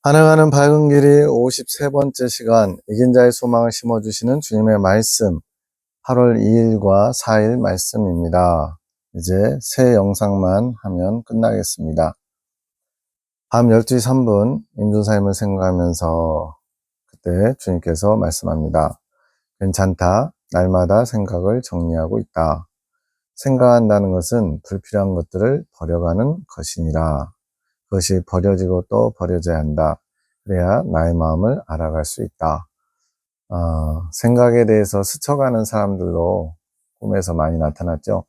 환영하는 밝은 길이 53번째 시간, 이긴 자의 소망을 심어주시는 주님의 말씀, 8월 2일과 4일 말씀입니다. 이제 새 영상만 하면 끝나겠습니다. 밤 12시 3분 임준사님을 생각하면서 그때 주님께서 말씀합니다. 괜찮다. 날마다 생각을 정리하고 있다. 생각한다는 것은 불필요한 것들을 버려가는 것이니라. 그것이 버려지고 또 버려져야 한다. 그래야 나의 마음을 알아갈 수 있다. 생각에 대해서 스쳐가는 사람들도 꿈에서 많이 나타났죠.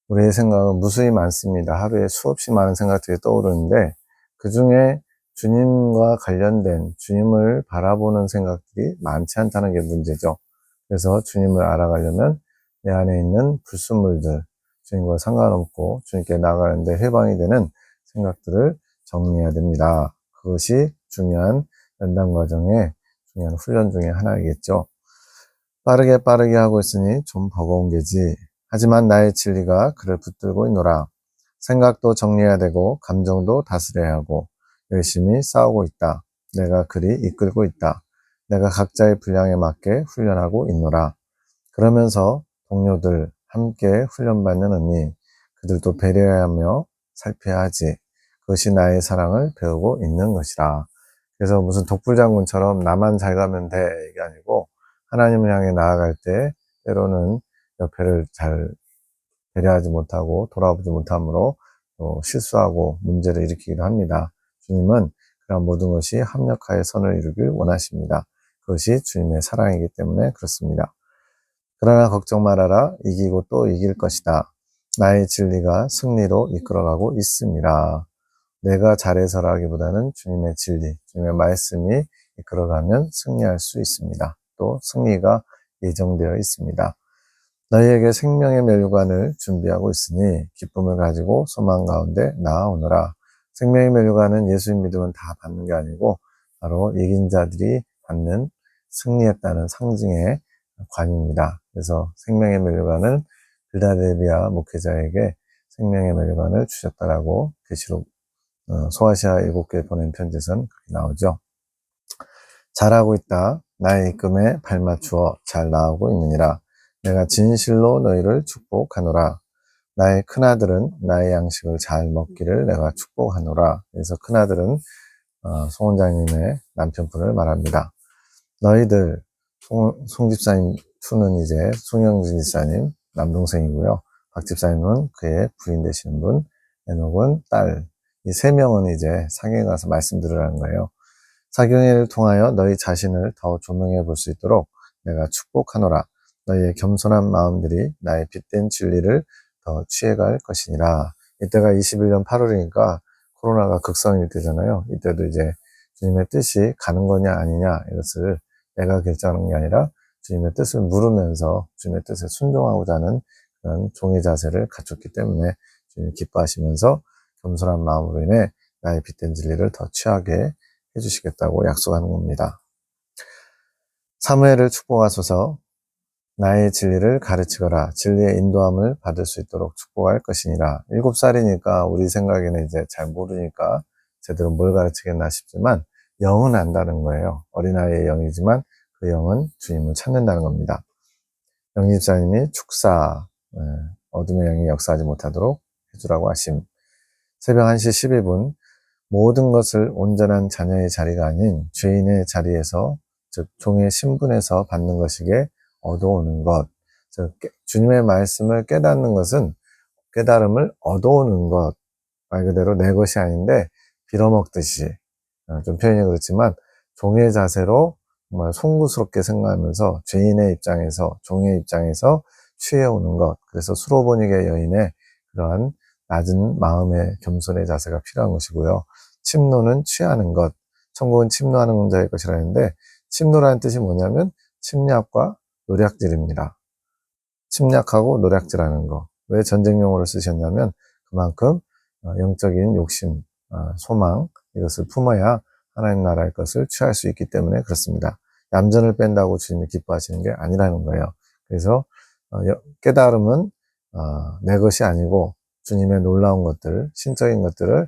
우리의 생각은 무수히 많습니다. 하루에 수없이 많은 생각들이 떠오르는데 그 중에 주님과 관련된 주님을 바라보는 생각들이 많지 않다는 게 문제죠. 그래서 주님을 알아가려면 내 안에 있는 불순물들, 주님과 상관없고 주님께 나가는데 해방이 되는 생각들을 정리해야 됩니다. 그것이 중요한 연단 과정의 중요한 훈련 중에 하나이겠죠. 빠르게 하고 있으니 좀 버거운 게지. 하지만 나의 진리가 그를 붙들고 있노라. 생각도 정리해야 되고 감정도 다스려야 하고 열심히 싸우고 있다. 내가 그리 이끌고 있다. 내가 각자의 분량에 맞게 훈련하고 있노라. 그러면서 동료들 함께 훈련받는 의미, 그들도 배려해야 하며 살펴야 하지. 그것이 나의 사랑을 배우고 있는 것이라. 그래서 무슨 독불장군처럼 나만 잘 가면 돼 이게 아니고 하나님을 향해 나아갈 때 때로는 옆에를 잘 배려하지 못하고 돌아보지 못함으로 또 실수하고 문제를 일으키기도 합니다. 주님은 그런 모든 것이 합력하여 선을 이루길 원하십니다. 그것이 주님의 사랑이기 때문에 그렇습니다. 그러나 걱정 말아라. 이기고 또 이길 것이다. 나의 진리가 승리로 이끌어가고 있습니다. 내가 잘해서라기보다는 주님의 진리, 주님의 말씀이 이끌어가면 승리할 수 있습니다. 또 승리가 예정되어 있습니다. 너희에게 생명의 멸류관을 준비하고 있으니 기쁨을 가지고 소망 가운데 나아오너라. 생명의 멸류관은 예수님 믿으면 다 받는 게 아니고 바로 이긴 자들이 받는 승리했다는 상징의 관입니다. 그래서 생명의 멸류관은 빌다델비아 목회자에게 생명의 멸류관을 주셨다라고 계시록 소아시아 7개 보낸 편지에서는 그렇게 나오죠. 잘하고 있다. 나의 입금에 발맞추어 잘 나오고 있느니라. 내가 진실로 너희를 축복하노라. 나의 큰아들은 나의 양식을 잘 먹기를 내가 축복하노라. 그래서 큰아들은 송 원장님의 남편분을 말합니다. 너희들 송 집사님 투는 이제 송영진 집사님 남동생이고요. 박 집사님은 그의 부인 되시는 분, 에녹은 딸. 이 세 명은 이제 상해 가서 말씀 들으라는 거예요. 사경회를 통하여 너희 자신을 더 조명해 볼 수 있도록 내가 축복하노라. 너희의 겸손한 마음들이 나의 빛된 진리를 더 취해갈 것이니라. 이때가 21년 8월이니까 코로나가 극성일 때잖아요. 이때도 이제 주님의 뜻이 가는 거냐 아니냐 이것을 내가 결정하는 게 아니라 주님의 뜻을 물으면서 주님의 뜻에 순종하고자 하는 그런 종의 자세를 갖췄기 때문에 주님이 기뻐하시면서 겸손한 마음으로 인해 나의 빛된 진리를 더 취하게 해주시겠다고 약속하는 겁니다. 사무엘을 축복하소서. 나의 진리를 가르치거라. 진리의 인도함을 받을 수 있도록 축복할 것이니라. 7살이니까 우리 생각에는 이제 잘 모르니까 제대로 뭘 가르치겠나 싶지만 영은 안다는 거예요. 어린아이의 영이지만 그 영은 주님을 찾는다는 겁니다. 영집사님이 축사, 어둠의 영이 역사하지 못하도록 해주라고 하심. 새벽 1시 12분 모든 것을 온전한 자녀의 자리가 아닌 죄인의 자리에서, 즉 종의 신분에서 받는 것이게 얻어오는 것. 즉 주님의 말씀을 깨닫는 것은 깨달음을 얻어오는 것. 말 그대로 내 것이 아닌데 빌어먹듯이, 좀 표현이 그렇지만 종의 자세로 정말 송구스럽게 생각하면서 죄인의 입장에서, 종의 입장에서 취해오는 것. 그래서 수로보니게 여인의 그러한 낮은 마음의 겸손의 자세가 필요한 것이고요. 침노는 취하는 것. 천국은 침노하는 자의 것이라 했는데 침노라는 뜻이 뭐냐면 침략과 노략질입니다. 침략하고 노략질하는 거. 왜 전쟁 용어를 쓰셨냐면 그만큼 영적인 욕심, 소망 이것을 품어야 하나님 나라의 것을 취할 수 있기 때문에 그렇습니다. 얌전을 뺀다고 주님이 기뻐하시는 게 아니라는 거예요. 그래서 깨달음은 내 것이 아니고 주님의 놀라운 것들, 신적인 것들을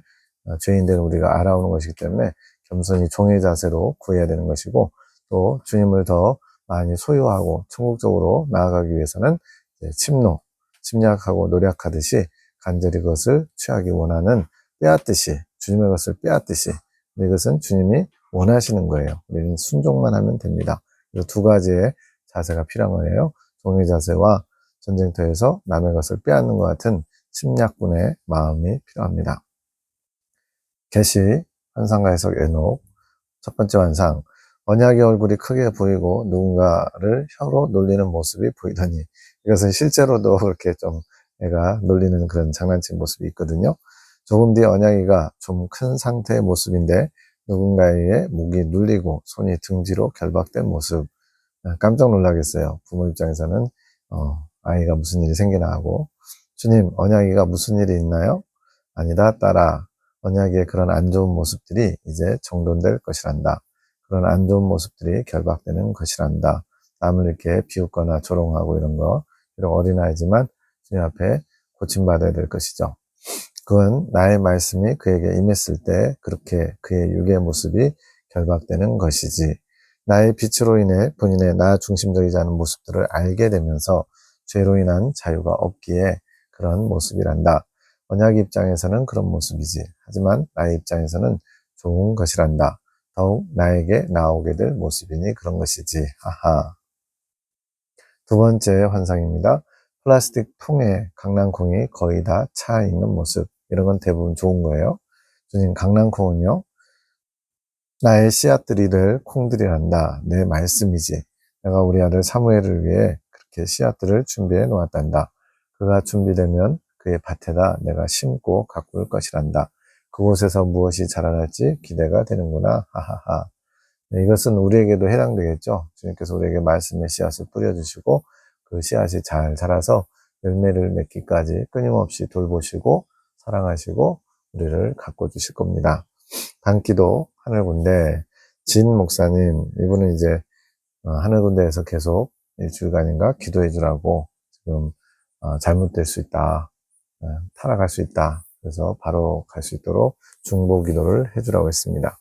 죄인된 우리가 알아오는 것이기 때문에 겸손히 종의 자세로 구해야 되는 것이고, 또 주님을 더 많이 소유하고 천국적으로 나아가기 위해서는 침략하고 노력하듯이 간절히 그것을 취하기 원하는, 빼앗듯이, 주님의 것을 빼앗듯이, 이것은 주님이 원하시는 거예요. 우리는 순종만 하면 됩니다. 이 두 가지의 자세가 필요한 거예요. 종의 자세와 전쟁터에서 남의 것을 빼앗는 것 같은 침략군의 마음이 필요합니다. 계시, 환상과 해석, 에녹. 첫 번째 환상, 언약의 얼굴이 크게 보이고 누군가를 혀로 놀리는 모습이 보이더니, 이것은 실제로도 그렇게 좀 애가 놀리는 그런 장난친 모습이 있거든요. 조금 뒤에 언약이가 좀 큰 상태의 모습인데 누군가의 목이 눌리고 손이 등지로 결박된 모습. 깜짝 놀라겠어요. 부모 입장에서는 아이가 무슨 일이 생기나 하고, 주님, 언약이가 무슨 일이 있나요? 아니다, 딸아. 언약의 그런 안 좋은 모습들이 이제 정돈될 것이란다. 그런 안 좋은 모습들이 결박되는 것이란다. 남을 이렇게 비웃거나 조롱하고 이런 거, 이런 어린아이지만 주님 앞에 고침받아야 될 것이죠. 그건 나의 말씀이 그에게 임했을 때 그렇게 그의 육의 모습이 결박되는 것이지, 나의 빛으로 인해 본인의 나 중심적이지 않은 모습들을 알게 되면서 죄로 인한 자유가 없기에 그런 모습이란다. 언약 입장에서는 그런 모습이지, 하지만 나의 입장에서는 좋은 것이란다. 더욱 나에게 나오게 될 모습이니 그런 것이지. 하하. 두 번째 환상입니다. 플라스틱 통에 강낭콩이 거의 다 차 있는 모습. 이런 건 대부분 좋은 거예요. 주님, 강낭콩은요, 나의 씨앗들이 될 콩들이란다. 내 말씀이지. 내가 우리 아들 사무엘을 위해 그렇게 씨앗들을 준비해 놓았단다. 그가 준비되면 그의 밭에다 내가 심고 가꿀 것이란다. 그곳에서 무엇이 자라날지 기대가 되는구나. 하하하. 네, 이것은 우리에게도 해당되겠죠. 주님께서 우리에게 말씀의 씨앗을 뿌려주시고 그 씨앗이 잘 자라서 열매를 맺기까지 끊임없이 돌보시고 사랑하시고 우리를 가꿔주실 겁니다. 단기도 하늘군대, 진 목사님, 이분은 이제 하늘군대에서 계속 일주일간인가 기도해 주라고 지금 잘못될 수 있다, 타락할 수 있다, 그래서 바로 갈 수 있도록 중보 기도를 해주라고 했습니다.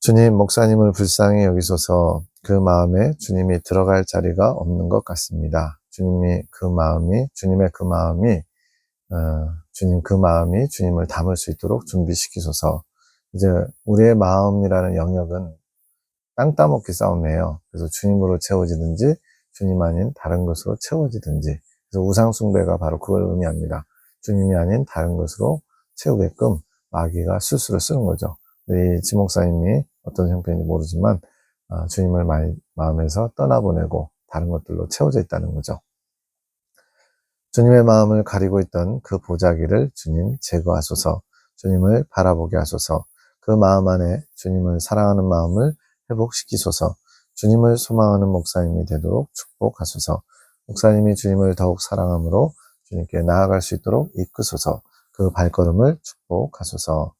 주님, 목사님을 불쌍히 여기소서. 그 마음에 주님이 들어갈 자리가 없는 것 같습니다. 주님의 그 마음이 주님을 담을 수 있도록 준비시키소서. 이제 우리의 마음이라는 영역은 땅 따먹기 싸움이에요. 그래서 주님으로 채워지든지 주님 아닌 다른 것으로 채워지든지. 그래서 우상숭배가 바로 그걸 의미합니다. 주님이 아닌 다른 것으로 채우게끔 마귀가 수수를 쓰는 거죠. 이 지목사님이 어떤 형편인지 모르지만 주님을 마음에서 떠나보내고 다른 것들로 채워져 있다는 거죠. 주님의 마음을 가리고 있던 그 보자기를 주님 제거하소서. 주님을 바라보게 하소서. 그 마음 안에 주님을 사랑하는 마음을 회복시키소서. 주님을 소망하는 목사님이 되도록 축복하소서. 목사님이 주님을 더욱 사랑함으로 주님께 나아갈 수 있도록 이끄소서. 그 발걸음을 축복하소서.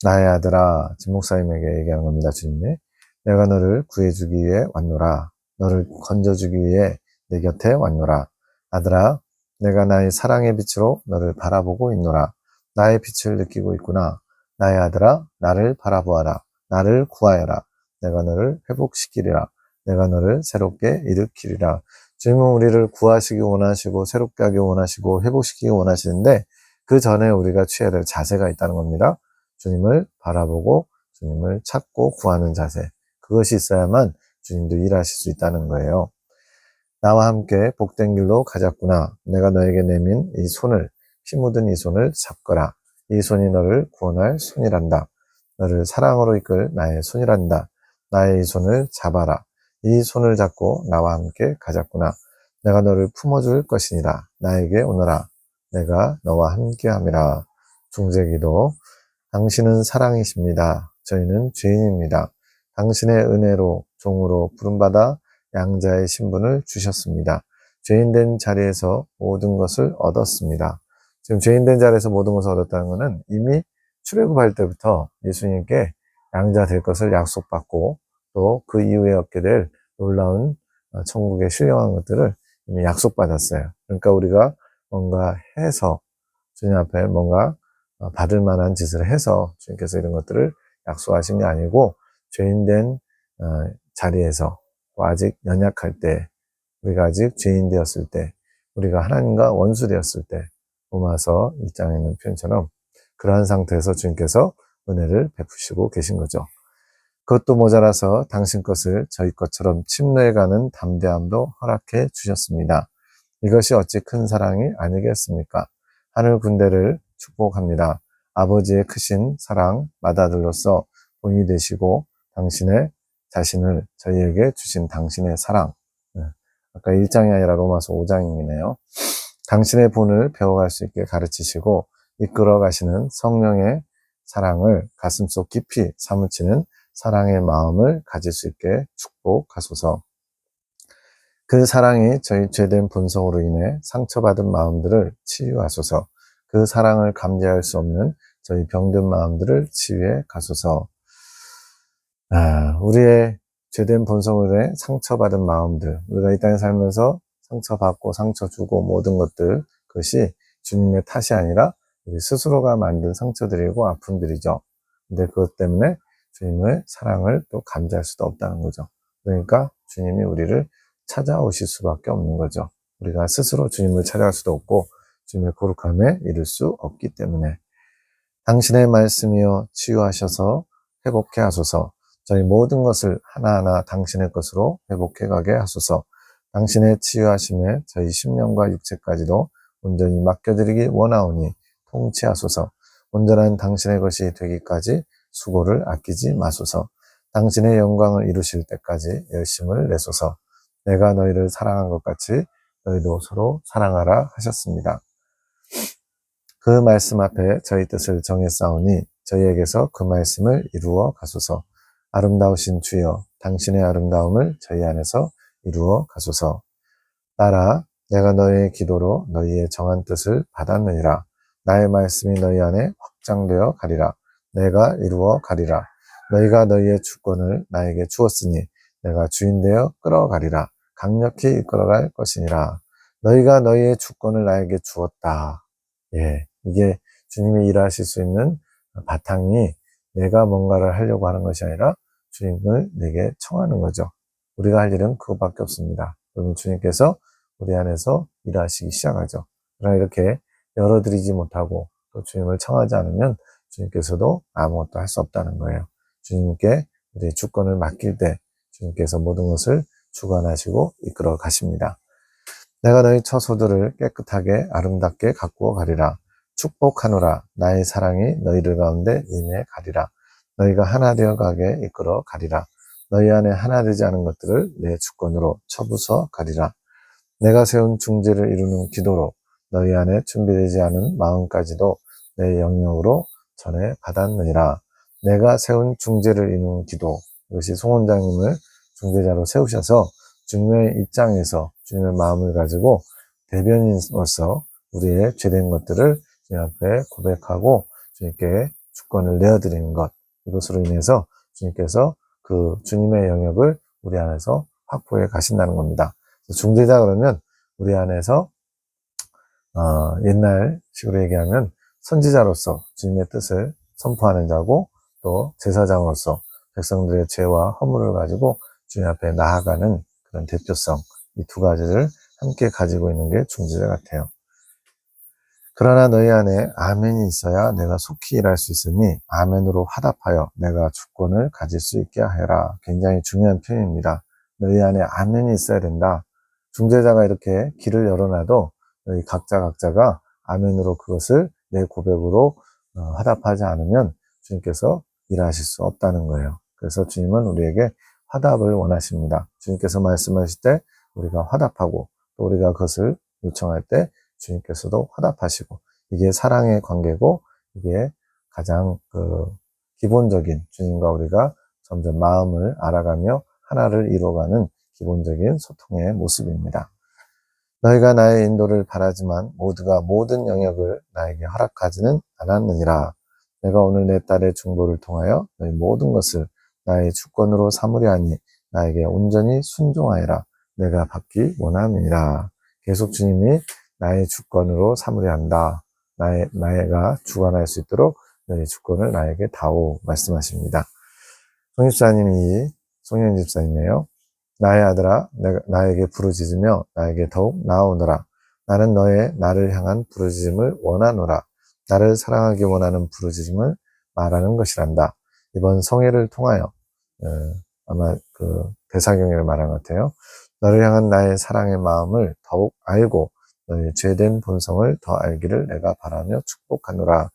나의 아들아, 진 목사님에게 얘기하는 겁니다. 주님이. 내가 너를 구해주기 위해 왔노라. 너를 건져주기 위해 내 곁에 왔노라. 아들아, 내가 나의 사랑의 빛으로 너를 바라보고 있노라. 나의 빛을 느끼고 있구나. 나의 아들아, 나를 바라보아라. 나를 구하여라. 내가 너를 회복시키리라. 내가 너를 새롭게 일으키리라. 주님은 우리를 구하시기 원하시고 새롭게 하기 원하시고 회복시키기 원하시는데 그 전에 우리가 취해야 될 자세가 있다는 겁니다. 주님을 바라보고 주님을 찾고 구하는 자세. 그것이 있어야만 주님도 일하실 수 있다는 거예요. 나와 함께 복된 길로 가자꾸나. 내가 너에게 내민 이 손을, 피 묻은 이 손을 잡거라. 이 손이 너를 구원할 손이란다. 너를 사랑으로 이끌 나의 손이란다. 나의 이 손을 잡아라. 이 손을 잡고 나와 함께 가자꾸나. 내가 너를 품어줄 것이니라. 나에게 오너라. 내가 너와 함께 함이라. 중재기도. 당신은 사랑이십니다. 저희는 죄인입니다. 당신의 은혜로 종으로 부름받아 양자의 신분을 주셨습니다. 죄인된 자리에서 모든 것을 얻었습니다. 지금 죄인된 자리에서 모든 것을 얻었다는 것은 이미 출애굽할 때부터 예수님께 양자 될 것을 약속받고 또 그 이후에 얻게 될 놀라운 천국의 신령한 것들을 이미 약속받았어요. 그러니까 우리가 뭔가 해서 주님 앞에 뭔가 받을 만한 짓을 해서 주님께서 이런 것들을 약속하신 게 아니고 죄인된 자리에서 아직 연약할 때, 우리가 아직 죄인 되었을 때, 우리가 하나님과 원수 되었을 때, 로마서 1장에 있는 표현처럼 그러한 상태에서 주님께서 은혜를 베푸시고 계신 거죠. 그것도 모자라서 당신 것을 저희 것처럼 침노해가는 담대함도 허락해 주셨습니다. 이것이 어찌 큰 사랑이 아니겠습니까? 하늘 군대를 축복합니다. 아버지의 크신 사랑, 맏아들로서 본이 되시고 당신의 자신을 저희에게 주신 당신의 사랑. 아까 1장이 아니라 로마서 5장이네요. 당신의 본을 배워갈 수 있게 가르치시고 이끌어 가시는 성령의 사랑을 가슴속 깊이 사무치는 사랑의 마음을 가질 수 있게 축복하소서. 그 사랑이 저희 죄된 본성으로 인해 상처받은 마음들을 치유하소서. 그 사랑을 감지할 수 없는 저희 병든 마음들을 치유해 가소서. 우리의 죄된 본성으로 인해 상처받은 마음들, 우리가 이 땅에 살면서 상처받고 상처 주고 모든 것들, 그것이 주님의 탓이 아니라 우리 스스로가 만든 상처들이고 아픔들이죠. 근데 그것 때문에 주님의 사랑을 또 감지할 수도 없다는 거죠. 그러니까 주님이 우리를 찾아오실 수밖에 없는 거죠. 우리가 스스로 주님을 찾아갈 수도 없고 주님의 거룩함에 이를 수 없기 때문에 당신의 말씀이여 치유하셔서 회복해 하소서. 저희 모든 것을 하나하나 당신의 것으로 회복해 가게 하소서. 당신의 치유하심에 저희 심령과 육체까지도 온전히 맡겨드리기 원하오니 통치하소서. 온전한 당신의 것이 되기까지 수고를 아끼지 마소서. 당신의 영광을 이루실 때까지 열심을 내소서. 내가 너희를 사랑한 것 같이 너희도 서로 사랑하라 하셨습니다. 그 말씀 앞에 저희 뜻을 정했사오니 저희에게서 그 말씀을 이루어 가소서. 아름다우신 주여, 당신의 아름다움을 저희 안에서 이루어 가소서. 따라 내가 너희의 기도로 너희의 정한 뜻을 받았느니라. 나의 말씀이 너희 안에 확장되어 가리라. 내가 이루어 가리라. 너희가 너희의 주권을 나에게 주었으니 내가 주인 되어 끌어가리라. 강력히 이끌어갈 것이니라. 너희가 너희의 주권을 나에게 주었다. 예, 이게 주님이 일하실 수 있는 바탕이 내가 뭔가를 하려고 하는 것이 아니라 주님을 내게 청하는 거죠. 우리가 할 일은 그것밖에 없습니다. 그러면 주님께서 우리 안에서 일하시기 시작하죠. 그러나 이렇게 열어드리지 못하고 또 주님을 청하지 않으면 주님께서도 아무것도 할 수 없다는 거예요. 주님께 우리의 주권을 맡길 때 주님께서 모든 것을 주관하시고 이끌어 가십니다. 내가 너희 처소들을 깨끗하게 아름답게 가꾸어 가리라. 축복하노라. 나의 사랑이 너희들 가운데 임해 가리라. 너희가 하나 되어 가게 이끌어 가리라. 너희 안에 하나 되지 않은 것들을 내 주권으로 쳐부숴 가리라. 내가 세운 중재를 이루는 기도로 너희 안에 준비되지 않은 마음까지도 내 영역으로 전해 받았느니라. 내가 세운 중재를 이루는 기도, 이것이 송원장님을 중재자로 세우셔서 주님의 입장에서 주님의 마음을 가지고 대변인으로서 우리의 죄된 것들을 주님 앞에 고백하고 주님께 주권을 내어드리는 것, 이것으로 인해서 주님께서 그 주님의 영역을 우리 안에서 확보해 가신다는 겁니다. 중재자 그러면 우리 안에서 옛날 식으로 얘기하면 선지자로서 주님의 뜻을 선포하는 자고 또 제사장으로서 백성들의 죄와 허물을 가지고 주님 앞에 나아가는 그런 대표성, 이 두 가지를 함께 가지고 있는 게 중재자 같아요. 그러나 너희 안에 아멘이 있어야 내가 속히 일할 수 있으니 아멘으로 화답하여 내가 주권을 가질 수 있게 하여라. 굉장히 중요한 표현입니다. 너희 안에 아멘이 있어야 된다. 중재자가 이렇게 길을 열어놔도 너희 각자가 아멘으로 그것을 내 고백으로 화답하지 않으면 주님께서 일하실 수 없다는 거예요. 그래서 주님은 우리에게 화답을 원하십니다. 주님께서 말씀하실 때 우리가 화답하고 또 우리가 그것을 요청할 때 주님께서도 화답하시고, 이게 사랑의 관계고 이게 가장 기본적인 주님과 우리가 점점 마음을 알아가며 하나를 이루어가는 기본적인 소통의 모습입니다. 너희가 나의 인도를 바라지만 모두가 모든 영역을 나에게 허락하지는 않았느니라. 내가 오늘 내 딸의 중보를 통하여 너희 모든 것을 나의 주권으로 삼으려 하니 나에게 온전히 순종하여라. 내가 받기 원함이니라. 계속 주님이 나의 주권으로 삼으려 한다. 내가 주관할 수 있도록 너희 주권을 나에게 다오 말씀하십니다. 송집사님이 송영 집사님이에요. 나의 아들아 나에게 부르짖으며 나에게 더욱 나아오너라. 나는 나를 향한 부르짖음을 원하노라. 나를 사랑하기 원하는 부르짖음을 말하는 것이란다. 이번 성회를 통하여 아마 그 대사경회를 말한 것 같아요. 너를 향한 나의 사랑의 마음을 더욱 알고 너의 죄된 본성을 더 알기를 내가 바라며 축복하노라.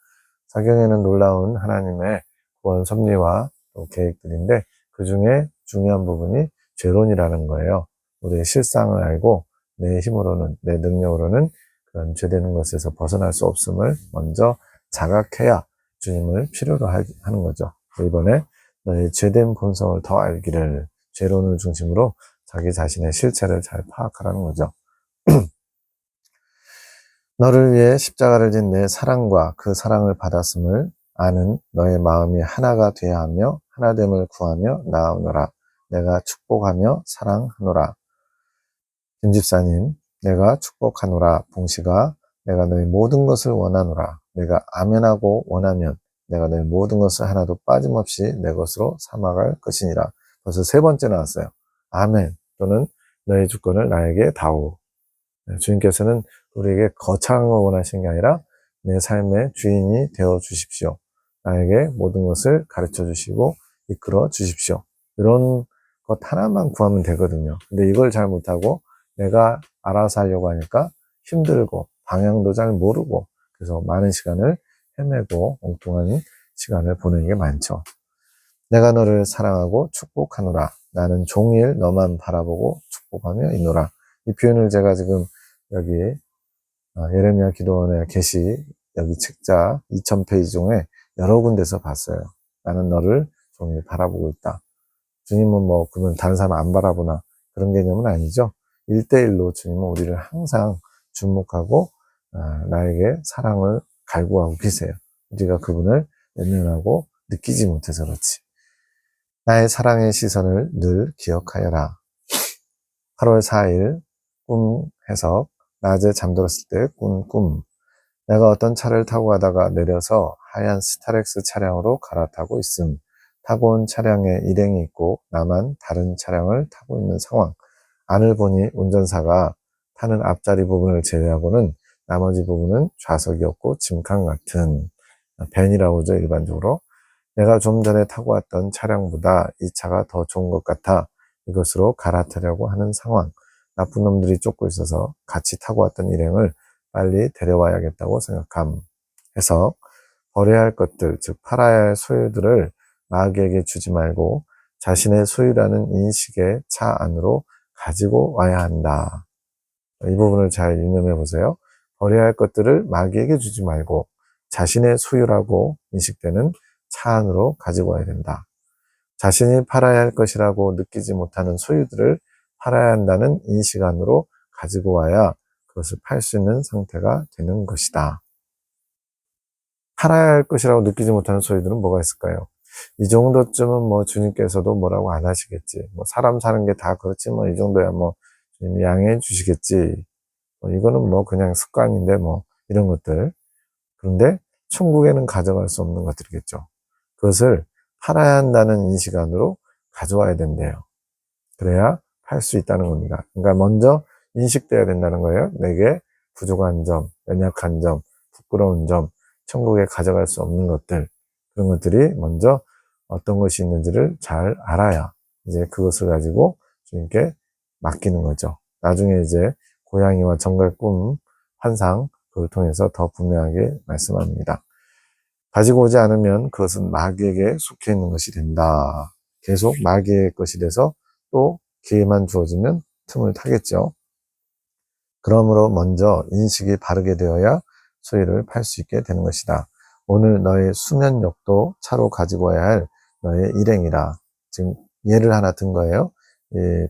사경에는 놀라운 하나님의 구원 섭리와 또 계획들인데 그 중에 중요한 부분이 죄론이라는 거예요. 우리의 실상을 알고 내 힘으로는, 내 능력으로는 그런 죄되는 것에서 벗어날 수 없음을 먼저 자각해야 주님을 필요로 하는 거죠. 이번에 너의 죄된 본성을 더 알기를, 죄론을 중심으로 자기 자신의 실체를 잘 파악하라는 거죠. 너를 위해 십자가를 진 내 사랑과 그 사랑을 받았음을 아는 너의 마음이 하나가 되어야 하며 하나됨을 구하며 나아오너라. 내가 축복하며 사랑하노라. 김 집사님, 내가 축복하노라. 봉씨가 내가 너의 모든 것을 원하노라. 내가 아멘하고 원하면 내가 너의 모든 것을 하나도 빠짐없이 내 것으로 삼아갈 것이니라. 벌써 세 번째 나왔어요. 아멘 또는 너의 주권을 나에게 다오. 주님께서는 우리에게 거창한 걸 원하시는 게 아니라 내 삶의 주인이 되어 주십시오. 나에게 모든 것을 가르쳐 주시고 이끌어 주십시오. 이런 것 하나만 구하면 되거든요. 근데 이걸 잘 못하고 내가 알아서 하려고 하니까 힘들고 방향도 잘 모르고 그래서 많은 시간을 헤매고 엉뚱한 시간을 보내는 게 많죠. 내가 너를 사랑하고 축복하노라. 나는 종일 너만 바라보고 축복하며 있노라. 이 표현을 제가 지금 여기 예레미야 기도원의 계시 여기 책자 2000페이지 중에 여러 군데서 봤어요. 나는 너를 종일 바라보고 있다. 주님은 뭐 그러면 다른 사람 안 바라보나 그런 개념은 아니죠. 1대1로 주님은 우리를 항상 주목하고 나에게 사랑을 갈구하고 계세요. 우리가 그분을 외면하고 느끼지 못해서 그렇지. 나의 사랑의 시선을 늘 기억하여라. 8월 4일 꿈 해석. 낮에 잠들었을 때 꾼 꿈. 내가 어떤 차를 타고 가다가 내려서 하얀 스타렉스 차량으로 갈아타고 있음. 타고 온 차량에 일행이 있고 나만 다른 차량을 타고 있는 상황. 안을 보니 운전사가 타는 앞자리 부분을 제외하고는 나머지 부분은 좌석이 없고 짐칸 같은 밴이라고 하죠, 일반적으로. 내가 좀 전에 타고 왔던 차량보다 이 차가 더 좋은 것 같아 이것으로 갈아타려고 하는 상황. 나쁜 놈들이 쫓고 있어서 같이 타고 왔던 일행을 빨리 데려와야겠다고 생각함. 해석. 버려야 할 것들, 즉 팔아야 할 소유들을 마귀에게 주지 말고 자신의 소유라는 인식의 차 안으로 가지고 와야 한다. 이 부분을 잘 유념해 보세요. 버려야 할 것들을 마귀에게 주지 말고 자신의 소유라고 인식되는 차 안으로 가지고 와야 된다. 자신이 팔아야 할 것이라고 느끼지 못하는 소유들을 팔아야 한다는 인식 안으로 가지고 와야 그것을 팔 수 있는 상태가 되는 것이다. 팔아야 할 것이라고 느끼지 못하는 소유들은 뭐가 있을까요? 이 정도쯤은 뭐 주님께서도 뭐라고 안 하시겠지. 뭐 사람 사는 게 다 그렇지 뭐 이 정도야 뭐 주님이 양해해 주시겠지. 뭐 이거는 뭐 그냥 습관인데 뭐 이런 것들. 그런데 천국에는 가져갈 수 없는 것들이겠죠. 그것을 팔아야 한다는 인식 안으로 가져와야 된대요. 그래야 팔 수 있다는 겁니다. 그러니까 먼저 인식돼야 된다는 거예요. 내게 부족한 점, 연약한 점, 부끄러운 점, 천국에 가져갈 수 없는 것들, 그런 것들이 먼저 어떤 것이 있는지를 잘 알아야 이제 그것을 가지고 주님께 맡기는 거죠. 나중에 이제 고양이와 정갈 꿈, 환상, 그걸 통해서 더 분명하게 말씀합니다. 가지고 오지 않으면 그것은 마귀에게 속해 있는 것이 된다. 계속 마귀의 것이 돼서 또 기회만 주어지면 틈을 타겠죠. 그러므로 먼저 인식이 바르게 되어야 소유를 팔 수 있게 되는 것이다. 오늘 너의 수면욕도 차로 가지고 와야 할 너의 일행이라. 지금 예를 하나 든 거예요.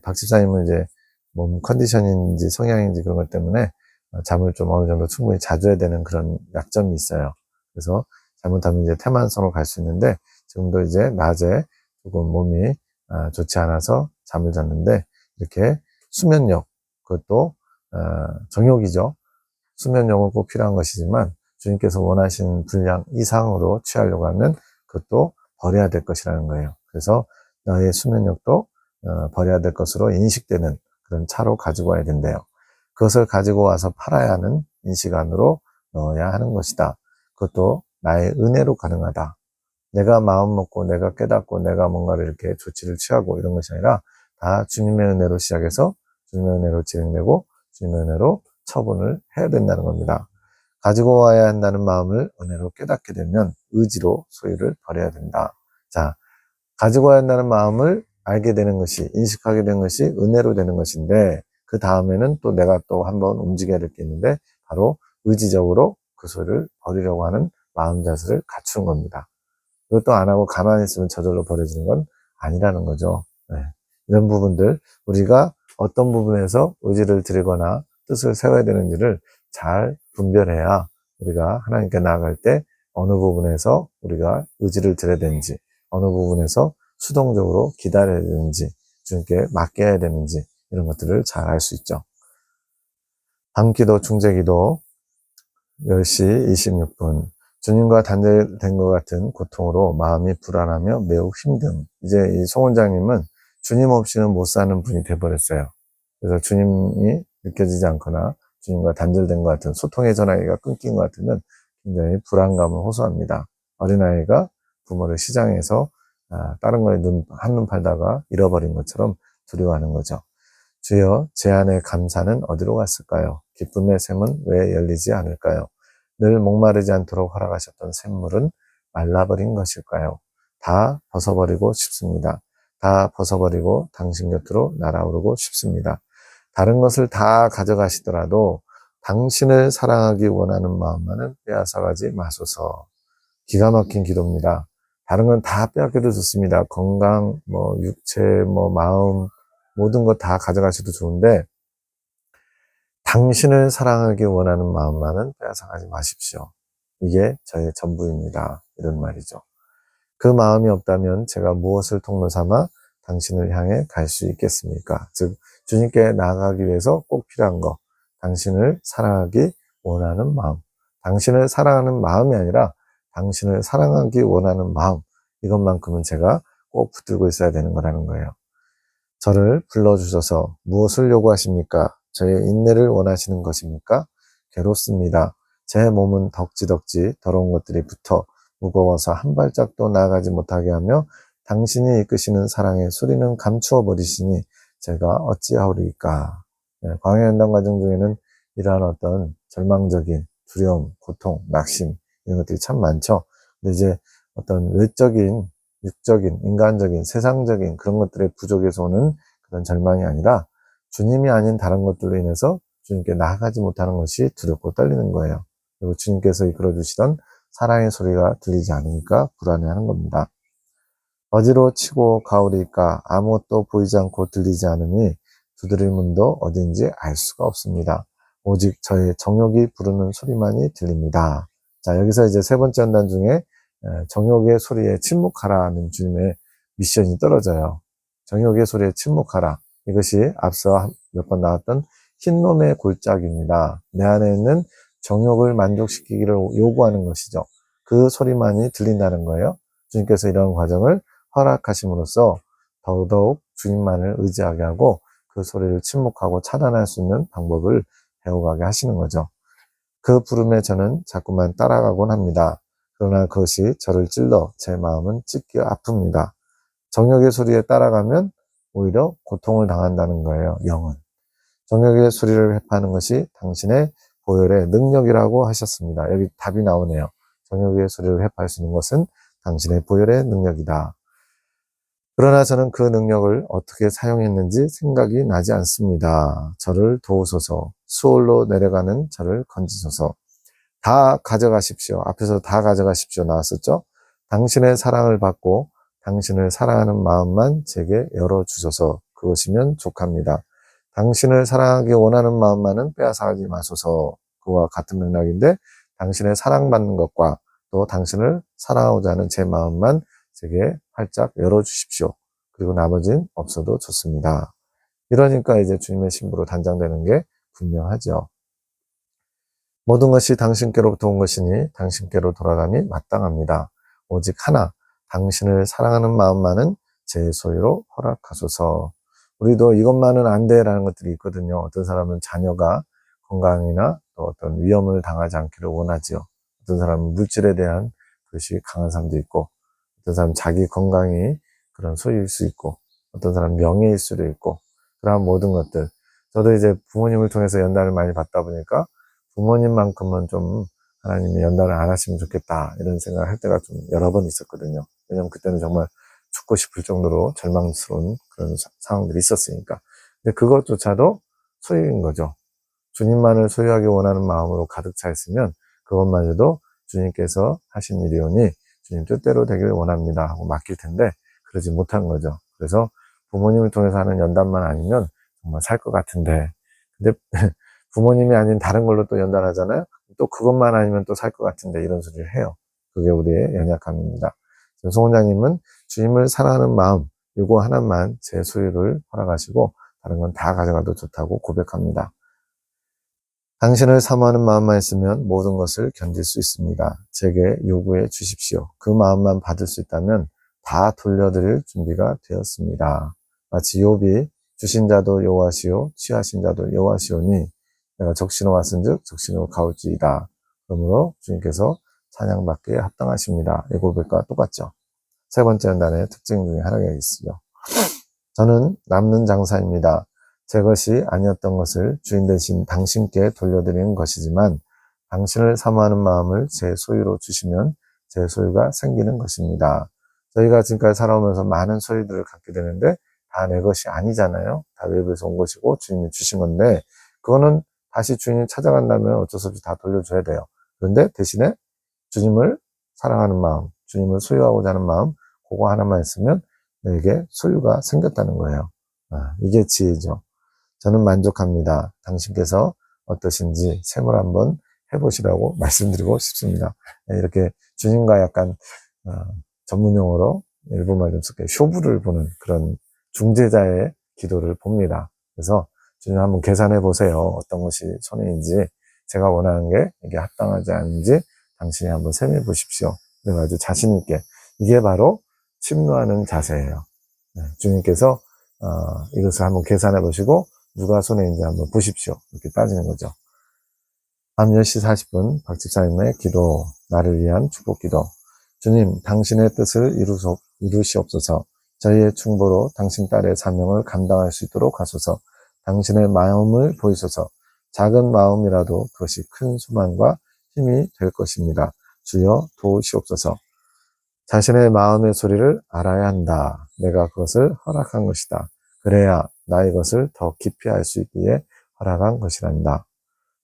박 집사님은 이제 몸 컨디션인지 성향인지 그런 것 때문에 잠을 좀 어느 정도 충분히 자줘야 되는 그런 약점이 있어요. 그래서 잘못하면 이제 태만성으로 갈 수 있는데 지금도 이제 낮에 조금 몸이 좋지 않아서 잠을 잤는데 이렇게 수면력, 그것도 정욕이죠. 수면력은 꼭 필요한 것이지만 주님께서 원하시는 분량 이상으로 취하려고 하면 그것도 버려야 될 것이라는 거예요. 그래서 너의 수면력도 버려야 될 것으로 인식되는 그런 차로 가지고 와야 된대요. 그것을 가지고 와서 팔아야 하는 인식 안으로 넣어야 하는 것이다. 그것도 나의 은혜로 가능하다. 내가 마음 먹고 내가 깨닫고 내가 뭔가를 이렇게 조치를 취하고 이런 것이 아니라 다 주님의 은혜로 시작해서 주님의 은혜로 진행되고 주님의 은혜로 처분을 해야 된다는 겁니다. 가지고 와야 한다는 마음을 은혜로 깨닫게 되면 의지로 소유를 버려야 된다. 자, 가지고 와야 한다는 마음을 알게 되는 것이, 인식하게 되는 것이 은혜로 되는 것인데, 그 다음에는 또 내가 또 한번 움직여야 될 게 있는데, 바로 의지적으로 그 소유를 버리려고 하는 마음 자세를 갖추는 겁니다. 이것도 안 하고 가만히 있으면 저절로 버려지는 건 아니라는 거죠. 네. 이런 부분들, 우리가 어떤 부분에서 의지를 들이거나 뜻을 세워야 되는지를 잘 분별해야 우리가 하나님께 나아갈 때 어느 부분에서 우리가 의지를 들여야 되는지, 어느 부분에서 수동적으로 기다려야 되는지, 주님께 맡겨야 되는지, 이런 것들을 잘 알 수 있죠. 밤기도, 중재기도 10시 26분. 주님과 단절된 것 같은 고통으로 마음이 불안하며 매우 힘듦. 이제 이 송 원장님은 주님 없이는 못 사는 분이 돼버렸어요. 그래서 주님이 느껴지지 않거나 주님과 단절된 것 같은 소통의 전화기가 끊긴 것 같으면 굉장히 불안감을 호소합니다. 어린아이가 부모를 시장에서 다른 거에 한눈 팔다가 잃어버린 것처럼 두려워하는 거죠. 주여, 제 안의 감사는 어디로 갔을까요? 기쁨의 샘은 왜 열리지 않을까요? 늘 목마르지 않도록 허락하셨던 샘물은 말라버린 것일까요? 다 벗어버리고 싶습니다. 다 벗어버리고 당신 곁으로 날아오르고 싶습니다. 다른 것을 다 가져가시더라도 당신을 사랑하기 원하는 마음만은 빼앗아가지 마소서. 기가 막힌 기도입니다. 다른 건 다 빼앗겨도 좋습니다. 건강, 육체, 마음, 모든 것 다 가져가셔도 좋은데 당신을 사랑하기 원하는 마음만은 빼앗아가지 마십시오. 이게 저의 전부입니다. 이런 말이죠. 그 마음이 없다면 제가 무엇을 통로 삼아 당신을 향해 갈 수 있겠습니까? 즉 주님께 나아가기 위해서 꼭 필요한 거, 당신을 사랑하기 원하는 마음. 당신을 사랑하는 마음이 아니라 당신을 사랑하기 원하는 마음. 이것만큼은 제가 꼭 붙들고 있어야 되는 거라는 거예요. 저를 불러주셔서 무엇을 요구하십니까? 저의 인내를 원하시는 것입니까? 괴롭습니다. 제 몸은 덕지덕지 더러운 것들이 붙어 무거워서 한 발짝도 나아가지 못하게 하며 당신이 이끄시는 사랑의 소리는 감추어 버리시니 제가 어찌하오리까? 네, 광야 연단 과정 중에는 이러한 어떤 절망적인 두려움, 고통, 낙심 이런 것들이 참 많죠. 근데 이제 어떤 외적인 육적인, 인간적인, 세상적인 그런 것들의 부족에서 오는 그런 절망이 아니라 주님이 아닌 다른 것들로 인해서 주님께 나아가지 못하는 것이 두렵고 떨리는 거예요. 그리고 주님께서 이끌어 주시던 사랑의 소리가 들리지 않으니까 불안해하는 겁니다. 어디로 치고 가오리까 아무것도 보이지 않고 들리지 않으니 두드릴 문도 어딘지 알 수가 없습니다. 오직 저의 정욕이 부르는 소리만이 들립니다. 자, 여기서 이제 세 번째 연단 중에 정욕의 소리에 침묵하라는 주님의 미션이 떨어져요. 정욕의 소리에 침묵하라. 이것이 앞서 몇 번 나왔던 흰놈의 골짜기입니다. 내 안에 있는 정욕을 만족시키기를 요구하는 것이죠. 그 소리만이 들린다는 거예요. 주님께서 이런 과정을 허락하심으로써 더더욱 주님만을 의지하게 하고 그 소리를 침묵하고 차단할 수 있는 방법을 배워가게 하시는 거죠. 그 부름에 저는 자꾸만 따라가곤 합니다. 그러나 그것이 저를 찔러 제 마음은 찢겨 아픕니다. 정욕의 소리에 따라가면 오히려 고통을 당한다는 거예요. 영은. 정욕의 소리를 회파하는 것이 당신의 보혈의 능력이라고 하셨습니다. 여기 답이 나오네요. 정욕의 소리를 회파할 수 있는 것은 당신의 보혈의 능력이다. 그러나 저는 그 능력을 어떻게 사용했는지 생각이 나지 않습니다. 저를 도우소서, 수월로 내려가는 저를 건지소서. 다 가져가십시오. 앞에서 다 가져가십시오 나왔었죠? 당신의 사랑을 받고 당신을 사랑하는 마음만 제게 열어주소서. 그것이면 족합니다. 당신을 사랑하기 원하는 마음만은 빼앗아가지 마소서. 그와 같은 맥락인데 당신의 사랑받는 것과 또 당신을 사랑하고자 하는 제 마음만 제게 활짝 열어주십시오. 그리고 나머지는 없어도 좋습니다. 이러니까 이제 주님의 신부로 단장되는 게 분명하죠. 모든 것이 당신께로부터 온 것이니 당신께로 돌아감이 마땅합니다. 오직 하나, 당신을 사랑하는 마음만은 제 소유로 허락하소서. 우리도 이것만은 안 돼라는 것들이 있거든요. 어떤 사람은 자녀가 건강이나 또 어떤 위험을 당하지 않기를 원하지요. 어떤 사람은 물질에 대한 그것이 강한 사람도 있고, 어떤 사람은 자기 건강이 그런 소유일 수 있고, 어떤 사람은 명예일 수도 있고, 그러한 모든 것들. 저도 이제 부모님을 통해서 연단을 많이 받다 보니까 부모님만큼은 좀 하나님이 연단을 안 하시면 좋겠다 이런 생각을 할 때가 좀 여러 번 있었거든요. 왜냐면 그때는 정말 죽고 싶을 정도로 절망스러운 그런 상황들이 있었으니까. 근데 그것조차도 소유인 거죠. 주님만을 소유하기 원하는 마음으로 가득 차 있으면 그것마저도 주님께서 하신 일이오니 주님 뜻대로 되기를 원합니다 하고 맡길 텐데 그러지 못한 거죠. 그래서 부모님을 통해서 하는 연단만 아니면 정말 살 것 같은데, 근데 부모님이 아닌 다른 걸로 또 연단하잖아요. 또 그것만 아니면 또 살 것 같은데 이런 소리를 해요. 그게 우리의 연약함입니다. 송 원장님은 주님을 사랑하는 마음, 이거 하나만 제 소유를 허락하시고 다른 건 다 가져가도 좋다고 고백합니다. 당신을 사모하는 마음만 있으면 모든 것을 견딜 수 있습니다. 제게 요구해 주십시오. 그 마음만 받을 수 있다면 다 돌려드릴 준비가 되었습니다. 마치 욥이 주신 자도 여호와시오 취하신 자도 여호와시오니 내가 적신호 왔은즉 적신호 가올지이다. 그러므로 주님께서 찬양받기에 합당하십니다. 이 고백과 똑같죠. 세 번째 연단의 특징 중에 하나가 있으죠. 저는 남는 장사입니다. 제 것이 아니었던 것을 주인 대신 당신께 돌려드리는 것이지만 당신을 사모하는 마음을 제 소유로 주시면 제 소유가 생기는 것입니다. 저희가 지금까지 살아오면서 많은 소유들을 갖게 되는데 다 내 것이 아니잖아요. 다 외부에서 온 것이고 주님이 주신 건데 그거는 다시 주인이 찾아간다면 어쩔 수 없이 다 돌려줘야 돼요. 그런데 대신에 주님을 사랑하는 마음, 주님을 소유하고자 하는 마음, 그거 하나만 있으면 내게 소유가 생겼다는 거예요. 이게 지혜죠. 저는 만족합니다. 당신께서 어떠신지 생을 한번 해보시라고 말씀드리고 싶습니다. 이렇게 주님과 약간 전문 용어로 일본말 좀 쓸게요. 쇼부를 보는 그런 중재자의 기도를 봅니다. 그래서 주님 한번 계산해 보세요. 어떤 것이 손해인지, 제가 원하는 게 이게 합당하지 않은지 당신이 한번 셈해 보십시오. 그래가지고 자신 있게, 이게 바로 침노하는 자세예요. 주님께서 이것을 한번 계산해 보시고 누가 손해인지 한번 보십시오. 이렇게 따지는 거죠. 밤 10시 40분 박집사님의 기도, 나를 위한 축복 기도. 주님, 당신의 뜻을 이루시옵소서. 저희의 충보로 당신 딸의 사명을 감당할 수 있도록 하소서. 당신의 마음을 보이소서. 작은 마음이라도 그것이 큰 소망과 힘이 될 것입니다. 주여 도우시옵소서. 자신의 마음의 소리를 알아야 한다. 내가 그것을 허락한 것이다. 그래야 나의 것을 더 깊이 알 수 있기에 허락한 것이란다.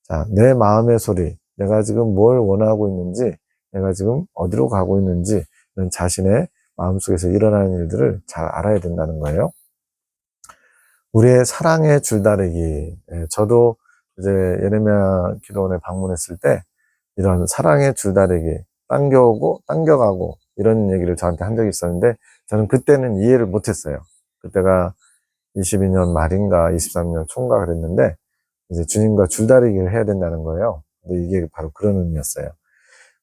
자, 내 마음의 소리, 내가 지금 뭘 원하고 있는지, 내가 지금 어디로 가고 있는지, 이런 자신의 마음속에서 일어나는 일들을 잘 알아야 된다는 거예요. 우리의 사랑의 줄다리기. 저도 이제 예레미야 기도원에 방문했을 때 이런 사랑의 줄다리기, 당겨오고 당겨가고 이런 얘기를 저한테 한 적이 있었는데 저는 그때는 이해를 못했어요. 그때가 22년 말인가 23년 초인가 그랬는데 이제 주님과 줄다리기를 해야 된다는 거예요. 근데 이게 바로 그런 의미였어요.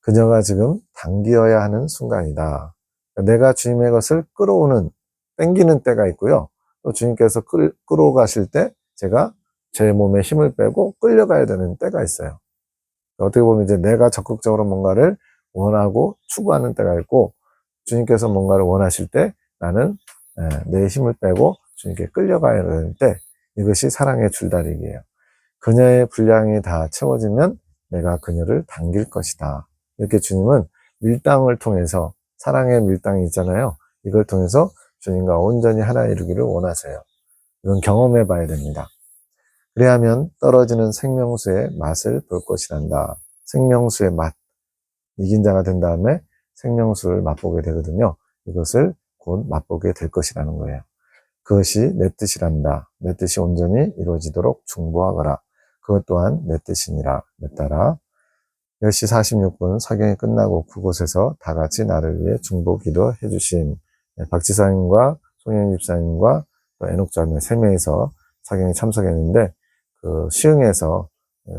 그녀가 지금 당기어야 하는 순간이다. 내가 주님의 것을 끌어오는, 땡기는 때가 있고요. 또 주님께서 끌어가실 때 제가 제 몸에 힘을 빼고 끌려가야 되는 때가 있어요. 어떻게 보면 이제 내가 적극적으로 뭔가를 원하고 추구하는 때가 있고 주님께서 뭔가를 원하실 때 나는 내 힘을 빼고 주님께 끌려가야 되는 때, 이것이 사랑의 줄다리기예요. 그녀의 분량이 다 채워지면 내가 그녀를 당길 것이다. 이렇게 주님은 밀당을 통해서, 사랑의 밀당이 있잖아요. 이걸 통해서 주님과 온전히 하나 이루기를 원하세요. 이건 경험해 봐야 됩니다. 그래야하면 떨어지는 생명수의 맛을 볼 것이란다. 생명수의 맛. 이긴 자가 된 다음에 생명수를 맛보게 되거든요. 이것을 곧 맛보게 될 것이라는 거예요. 그것이 내 뜻이란다. 내 뜻이 온전히 이루어지도록 중보하거라. 그것 또한 내 뜻이니라. 내 딸아. 10시 46분 사경이 끝나고 그곳에서 다 같이 나를 위해 중보 기도해 주신 박지사님과 송영 집사님과 또 애녹자매 3명이서 사경에 참석했는데 그 시흥에서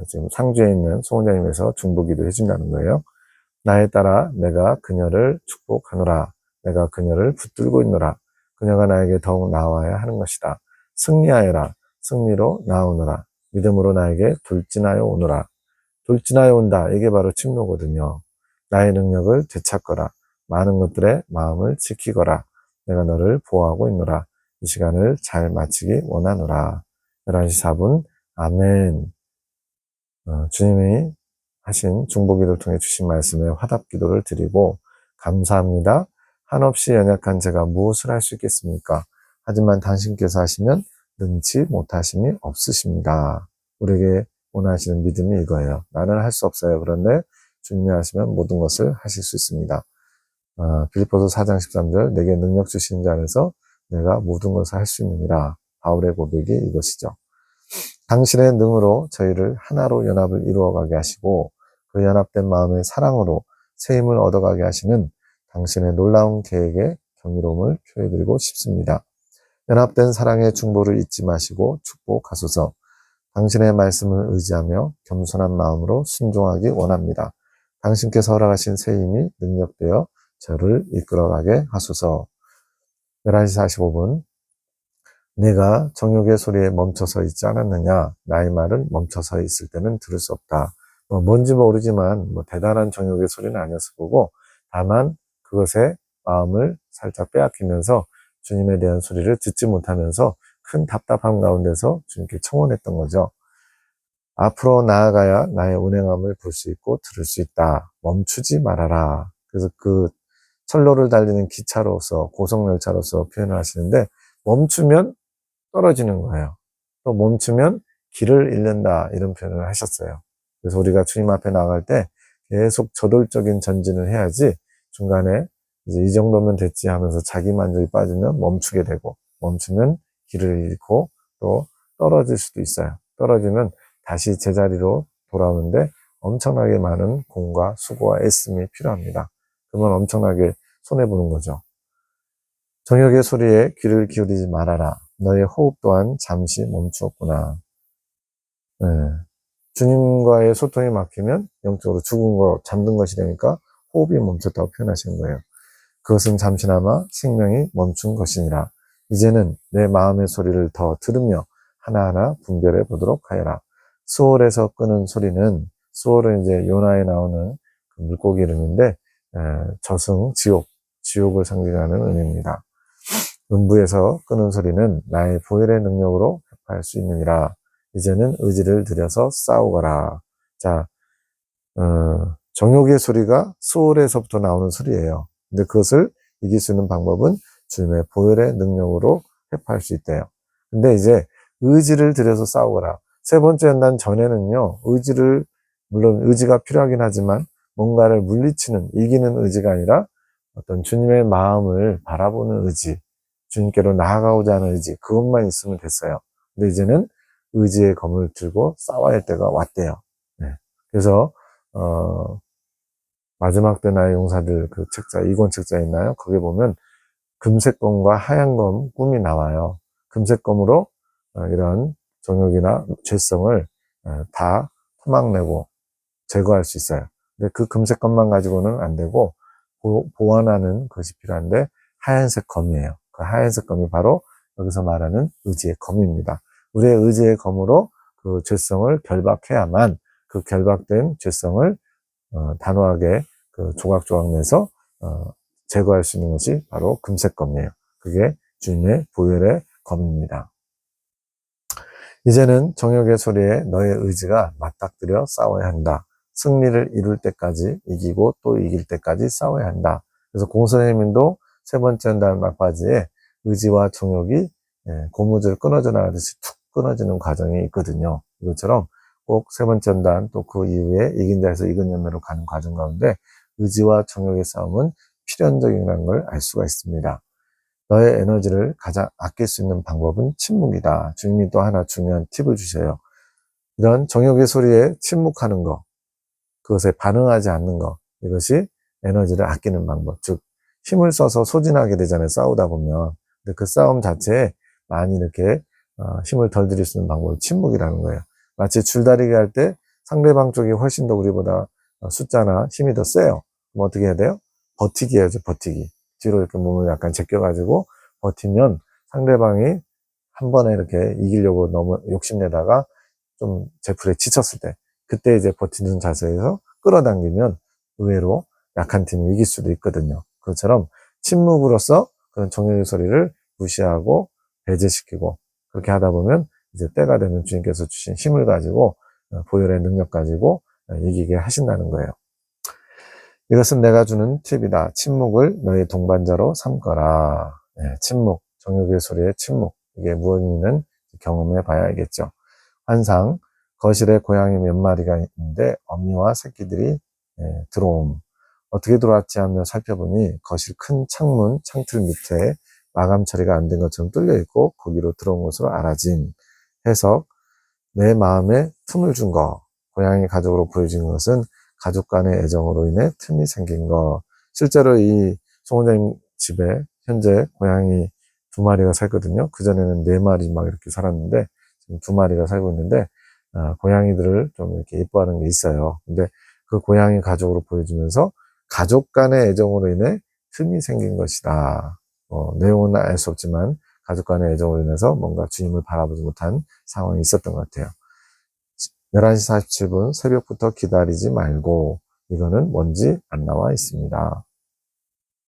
지금 상주에 있는 소원자님에서 중보기도 해준다는 거예요. 나에 따라 내가 그녀를 축복하노라. 내가 그녀를 붙들고 있노라. 그녀가 나에게 더욱 나와야 하는 것이다. 승리하여라. 승리로 나오노라. 믿음으로 나에게 돌진하여 오노라. 돌진하여 온다. 이게 바로 침노거든요. 나의 능력을 되찾거라. 많은 것들의 마음을 지키거라. 내가 너를 보호하고 있노라. 이 시간을 잘 마치기 원하노라. 11시 4분. 아멘. 주님이 하신 중보기도를 통해 주신 말씀에 화답기도를 드리고 감사합니다. 한없이 연약한 제가 무엇을 할 수 있겠습니까? 하지만 당신께서 하시면 능치 못하심이 없으십니다. 우리에게 원하시는 믿음이 이거예요. 나는 할 수 없어요. 그런데 주님이 하시면 모든 것을 하실 수 있습니다. 빌립보서 4장 13절 내게 능력 주신 자 안에서 내가 모든 것을 할 수 있느니라. 바울의 고백이 이것이죠. 당신의 능으로 저희를 하나로 연합을 이루어가게 하시고 그 연합된 마음의 사랑으로 새 힘을 얻어가게 하시는 당신의 놀라운 계획에 경이로움을 표해드리고 싶습니다. 연합된 사랑의 중보를 잊지 마시고 축복하소서. 당신의 말씀을 의지하며 겸손한 마음으로 순종하기 원합니다. 당신께서 허락하신 새 힘이 능력되어 저를 이끌어가게 하소서. 11시 45분 내가 정욕의 소리에 멈춰서 있지 않았느냐? 나의 말은 멈춰서 있을 때는 들을 수 없다. 뭔지 모르지만 대단한 정욕의 소리는 아니었을 거고 다만 그것에 마음을 살짝 빼앗기면서 주님에 대한 소리를 듣지 못하면서 큰 답답함 가운데서 주님께 청원했던 거죠. 앞으로 나아가야 나의 운행함을 볼 수 있고 들을 수 있다. 멈추지 말아라. 그래서 그 철로를 달리는 기차로서 고속열차로서 표현을 하시는데 멈추면 떨어지는 거예요. 또 멈추면 길을 잃는다 이런 표현을 하셨어요. 그래서 우리가 주님 앞에 나갈 때 계속 저돌적인 전진을 해야지 중간에 이제 이 정도면 됐지 하면서 자기 만족이 빠지면 멈추게 되고 멈추면 길을 잃고 또 떨어질 수도 있어요. 떨어지면 다시 제자리로 돌아오는데 엄청나게 많은 공과 수고와 애씀이 필요합니다. 그러면 엄청나게 손해보는 거죠. 정욕의 소리에 귀를 기울이지 말아라. 너의 호흡 또한 잠시 멈추었구나. 네. 주님과의 소통이 막히면 영적으로 죽은 거, 잠든 것이 되니까 호흡이 멈췄다고 표현하시는 거예요. 그것은 잠시나마 생명이 멈춘 것이니라. 이제는 내 마음의 소리를 더 들으며 하나하나 분별해 보도록 하여라. 수월에서 끄는 소리는, 수월은 이제 요나에 나오는 그 물고기 이름인데, 저승, 지옥을 상징하는 의미입니다. 음부에서 끄는 소리는 나의 보혈의 능력으로 회파할 수 있느니라. 이제는 의지를 들여서 싸우거라. 자, 정욕의 소리가 수월에서부터 나오는 소리예요. 근데 그것을 이길 수 있는 방법은 주님의 보혈의 능력으로 회파할 수 있대요. 근데 이제 의지를 들여서 싸우거라. 세 번째 연단 전에는요, 물론 의지가 필요하긴 하지만 뭔가를 물리치는, 이기는 의지가 아니라 어떤 주님의 마음을 바라보는 의지, 주님께로 나아가고자 하는 의지, 그것만 있으면 됐어요. 근데 이제는 의지의 검을 들고 싸워야 할 때가 왔대요. 네. 그래서, 마지막 때 나의 용사들 그 책자, 2권 책자에 있나요? 거기에 보면 금색 검과 하얀 검 꿈이 나와요. 금색 검으로 이런 정욕이나 죄성을 다 토막내고 제거할 수 있어요. 근데 그 금색 검만 가지고는 안 되고 보완하는 것이 필요한데 하얀색 검이에요. 그 하얀색 검이 바로 여기서 말하는 의지의 검입니다. 우리의 의지의 검으로 그 죄성을 결박해야만 그 결박된 죄성을 단호하게 그 조각조각 내서 제거할 수 있는 것이 바로 금색 검이에요. 그게 주님의 보혈의 검입니다. 이제는 정욕의 소리에 너의 의지가 맞닥뜨려 싸워야 한다. 승리를 이룰 때까지 이기고 또 이길 때까지 싸워야 한다. 그래서 공선생님도 세 번째 연단 막바지에 의지와 정욕이 고무줄 끊어져 나가듯이 툭 끊어지는 과정이 있거든요. 이것처럼 꼭 세 번째 연단 또 그 이후에 이긴 자에서 이긴 열매로 가는 과정 가운데 의지와 정욕의 싸움은 필연적이라는 걸 알 수가 있습니다. 너의 에너지를 가장 아낄 수 있는 방법은 침묵이다. 주님이 또 하나 중요한 팁을 주셔요. 이런 정욕의 소리에 침묵하는 거, 그것에 반응하지 않는 거, 이것이 에너지를 아끼는 방법. 즉 힘을 써서 소진하게 되잖아요. 싸우다 보면. 근데 그 싸움 자체에 많이 이렇게 힘을 덜 들일 수 있는 방법이 침묵이라는 거예요. 마치 줄다리기 할 때 상대방 쪽이 훨씬 더 우리보다 숫자나 힘이 더 세요. 그럼 어떻게 해야 돼요? 버티기 해야죠, 버티기. 뒤로 이렇게 몸을 약간 제껴가지고 버티면 상대방이 한 번에 이렇게 이기려고 너무 욕심내다가 좀 제풀에 지쳤을 때, 그때 이제 버티는 자세에서 끌어당기면 의외로 약한 팀이 이길 수도 있거든요. 그것처럼 침묵으로써 그런 정령의 소리를 무시하고 배제시키고, 그렇게 하다 보면 이제 때가 되면 주님께서 주신 힘을 가지고 보혈의 능력 가지고 이기게 하신다는 거예요. 이것은 내가 주는 팁이다. 침묵을 너의 동반자로 삼거라. 네, 침묵, 정욕의 소리의 침묵. 이게 무엇인지는 경험해 봐야겠죠. 환상, 거실에 고양이 몇 마리가 있는데 어미와 새끼들이 들어옴. 어떻게 들어왔지 하며 살펴보니 거실 큰 창문, 창틀 밑에 마감 처리가 안 된 것처럼 뚫려 있고 거기로 들어온 것으로 알아짐. 해석, 내 마음에 틈을 준 거. 고양이 가족으로 보여진 것은 가족 간의 애정으로 인해 틈이 생긴 거. 실제로 이 송원장님 집에 현재 고양이 2마리가 살거든요. 그전에는 4마리 막 이렇게 살았는데 지금 2마리가 살고 있는데 고양이들을 좀 이렇게 예뻐하는 게 있어요. 근데 그 고양이 가족으로 보여주면서 가족 간의 애정으로 인해 틈이 생긴 것이다. 내용은 알 수 없지만 가족 간의 애정으로 인해서 뭔가 주님을 바라보지 못한 상황이 있었던 것 같아요. 11시 47분 새벽부터 기다리지 말고, 이거는 뭔지 안 나와 있습니다.